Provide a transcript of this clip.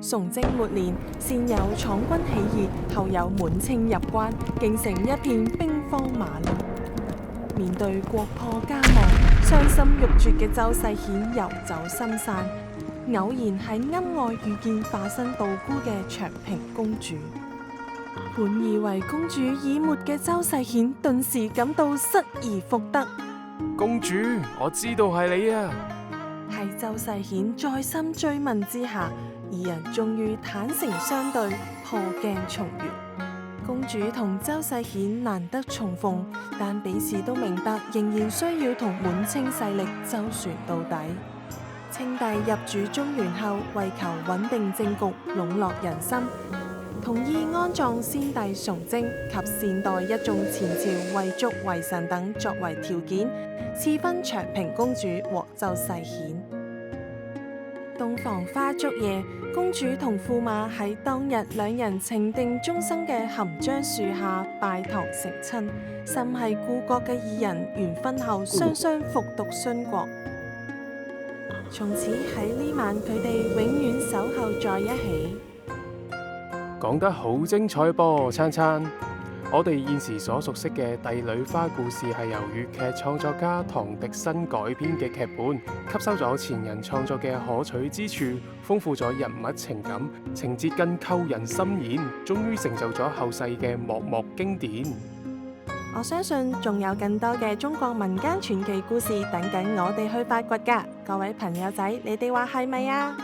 崇禎末年，先有闖軍起義，後有滿清入關，京城一片兵荒馬亂。面對國破家亡、傷心欲絕嘅周世顯遊走深山，偶然喺庵外遇見化身道姑嘅長平公主。本以為公主已沒嘅周世顯，頓時感到失而復得。公主，我知道係你啊！喺周世顯再三追問之下，二人終於坦誠相對，破鏡重圓。公主同周世顯難得重逢，但彼此都明白，仍然需要同滿清勢力周旋到底。清帝入主中原後，為求穩定政局、籠絡人心，同意安葬先帝崇禎及善待一眾前朝遺族遺臣等作為條件，賜婚長平公主和周世顯。洞房花燭夜，公主同駙馬喺當日兩人情定終生嘅含章樹下拜堂成親，心繫故國嘅二人完婚後雙雙復讀殉國。從此喺呢晚，佢哋永遠守候在一起。講得好精彩噃，燦燦。我哋現時所熟悉嘅帝女花故事係由粵劇創作家唐迪新改編嘅劇本，吸收咗前人創作嘅可取之處，豐富咗人物情感，情節更扣人心弦，終於成就咗後世嘅幕幕經典。我相信仲有更多嘅中國民間傳奇故事等緊我哋去發掘㗎，各位朋友仔，你哋話係咪啊？